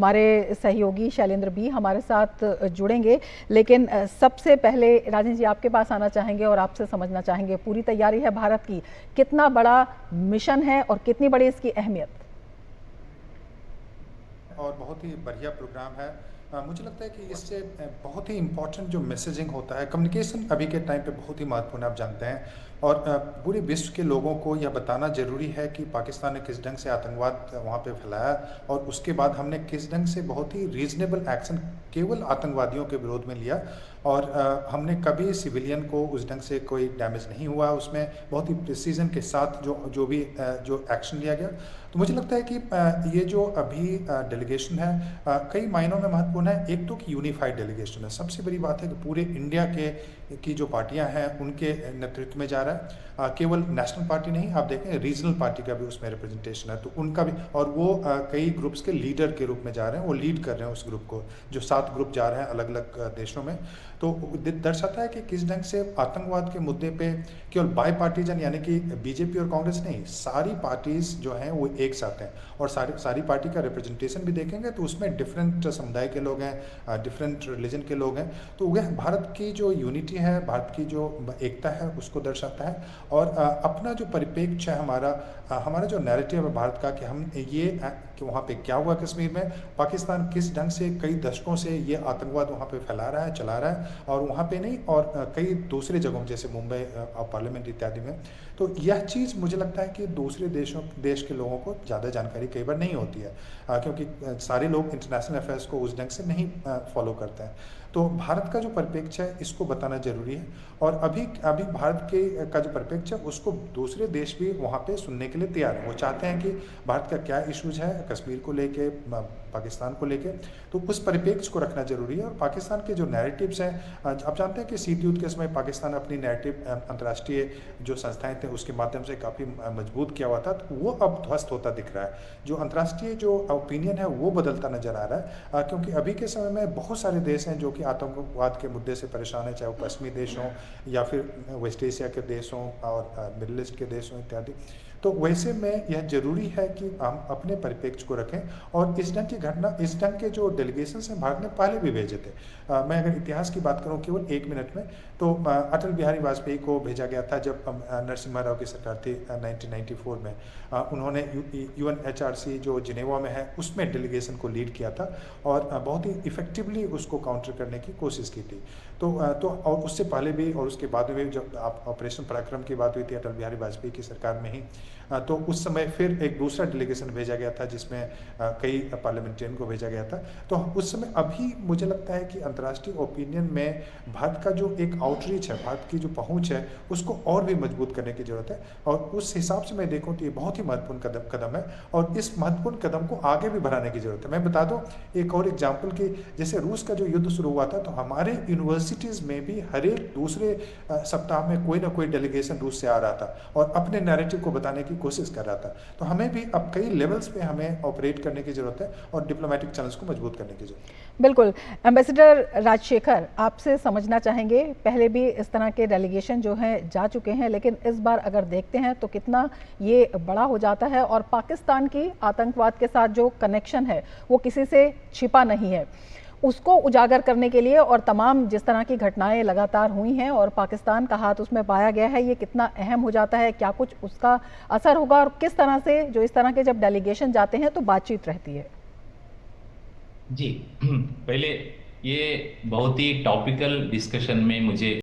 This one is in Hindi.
हमारे सहयोगी शैलेंद्र बी हमारे साथ जुड़ेंगे, लेकिन सबसे पहले राजेश जी आपके पास आना चाहेंगे और आपसे समझना चाहेंगे पूरी तैयारी है भारत की, कितना बड़ा मिशन है और कितनी बड़ी इसकी अहमियत। और बहुत ही बढ़िया प्रोग्राम है। मुझे लगता है कि इससे बहुत ही इम्पोर्टेंट जो मैसेजिंग होता है, कम्युनिकेशन अभी के टाइम पे बहुत ही महत्वपूर्ण आप जानते हैं। और पूरे विश्व के लोगों को यह बताना ज़रूरी है कि पाकिस्तान ने किस ढंग से आतंकवाद वहाँ पे फैलाया, और उसके बाद हमने किस ढंग से बहुत ही रीजनेबल एक्शन केवल आतंकवादियों के विरोध में लिया। और हमने कभी सिविलियन को उस ढंग से कोई डैमेज नहीं हुआ, उसमें बहुत ही प्रिसीजन के साथ जो भी जो एक्शन लिया गया। तो मुझे लगता है कि ये जो अभी डेलीगेशन है कई मायनों में महत्वपूर्ण है। एक तो कि यूनिफाइड डेलीगेशन है, सबसे बड़ी बात है कि पूरे इंडिया की जो पार्टियां हैं उनके नेतृत्व में जा रहा है। केवल नेशनल पार्टी नहीं, आप देखें रीजनल पार्टी का भी उसमें रिप्रेजेंटेशन है, तो उनका भी। और वो कई ग्रुप्स के लीडर के रूप में जा रहे हैं, वो लीड कर रहे हैं उस ग्रुप को, जो 7 ग्रुप जा रहे हैं अलग अलग देशों में। तो दर्शाता है कि किस ढंग से आतंकवाद के मुद्दे पे केवल बाई पार्टीजन, यानी कि बीजेपी और कांग्रेस नहीं, सारी पार्टीज जो हैं वो एक साथ हैं। और सारी पार्टी का रिप्रेजेंटेशन भी देखेंगे तो उसमें डिफरेंट समुदाय के लोग हैं, डिफरेंट रिलीजन के लोग हैं। तो वह भारत की जो यूनिटी है, भारत की जो एकता है उसको दर्शाता है। और अपना जो परिप्रेक्ष्य है, हमारा जो नैरेटिव है भारत का, कि हम कि वहाँ पे क्या हुआ कश्मीर में, पाकिस्तान किस ढंग से कई दशकों से ये आतंकवाद वहाँ पे फैला रहा है, चला रहा है, और वहाँ पे नहीं, और कई दूसरे जगहों जैसे मुंबई पार्लियामेंट इत्यादि में। तो यह चीज़ मुझे लगता है कि दूसरे देश के लोगों को ज़्यादा जानकारी कई बार नहीं होती है, क्योंकि सारे लोग इंटरनेशनल अफेयर्स को उस ढंग से नहीं फॉलो करते हैं। तो भारत का जो परिप्रेक्ष्य है इसको बताना जरूरी है। और अभी अभी भारत का जो परिप्रेक्ष्य है उसको दूसरे देश भी वहाँ पे सुनने के लिए तैयार है। वो चाहते हैं कि भारत का क्या इश्यूज है कश्मीर को लेके, पाकिस्तान को लेके, तो उस परिप्रेक्ष्य को रखना जरूरी है। और पाकिस्तान के जो नैरेटिव्स हैं, आप जानते हैं कि शीत युद्ध के समय पाकिस्तान अपनी नैरेटिव अंतर्राष्ट्रीय जो संस्थाएं थे उसके माध्यम से काफ़ी मजबूत किया हुआ था, तो वो अब ध्वस्त होता दिख रहा है। जो अंतर्राष्ट्रीय जो ओपिनियन है वो बदलता नजर आ रहा है, क्योंकि अभी के समय में बहुत सारे देश हैं जो कि आतंकवाद के मुद्दे से परेशान है, चाहे वो पश्चिमी देश हों या फिर वेस्ट एशिया के देश हों और मिडिल ईस्ट के देश हों इत्यादि। तो वैसे में यह जरूरी है कि हम अपने परिप्रेक्ष्य को रखें। और इस ढंग की घटना, इस ढंग के जो डेलीगेशन हैं भारत ने पहले भी भेजे थे। मैं अगर इतिहास की बात करूं केवल 1 मिनट में, तो अटल बिहारी वाजपेयी को भेजा गया था जब नरसिम्हा राव की सरकार थी 1994 में। उन्होंने UNHRC जो जिनेवा में है उसमें डेलीगेशन को लीड किया था, और बहुत ही इफेक्टिवली उसको काउंटर करने की कोशिश की थी। तो और उससे पहले भी और उसके बाद में जब ऑपरेशन पराक्रम की बात हुई थी अटल बिहारी वाजपेयी की सरकार में ही, तो उस समय फिर एक दूसरा डेलीगेशन भेजा गया था जिसमें कई पार्लियामेंटेरियन को भेजा गया था। तो उस समय अभी मुझे लगता है कि अंतर्राष्ट्रीय ओपिनियन में भारत का जो एक आउटरीच है, भारत की जो पहुंच है, उसको और भी मजबूत करने की जरूरत है। और उस हिसाब से मैं देखूं तो ये बहुत ही महत्वपूर्ण कदम है, और इस महत्वपूर्ण कदम को आगे भी बढ़ाने की जरूरत है। मैं बता दूं एक और एग्जाम्पल की, जैसे रूस का जो युद्ध शुरू हुआ था तो हमारे यूनिवर्सिटीज़ में भी हर एक दूसरे सप्ताह में कोई ना कोई डेलीगेशन रूस से आ रहा था और अपने नैरेटिव को बताने की कोशिश कर रहा था। तो हमें भी अब कई लेवल्स पे हमें ऑपरेट करने की जरूरत है और डिप्लोमेटिक चैनल्स को मजबूत करने की जरूरत है। बिल्कुल। एम्बेसडर राजशेखर, आपसे समझना चाहेंगे, पहले भी इस तरह के डेलीगेशन जो हैं जा चुके हैं, लेकिन इस बार अगर देखते हैं तो कितना ये बड़ा हो जाता है, और पाकिस्तान की आतंकवाद के साथ जो कनेक्शन है वो किसी से छिपा नहीं है, उसको उजागर करने के लिए, और तमाम जिस तरह की घटनाएं लगातार हुई हैं और पाकिस्तान का हाथ उसमें पाया गया है, ये कितना अहम हो जाता है, क्या कुछ उसका असर होगा, और किस तरह से जो इस तरह के जब डेलीगेशन जाते हैं तो बातचीत रहती है। जी पहले ये बहुत ही टॉपिकल डिस्कशन में मुझे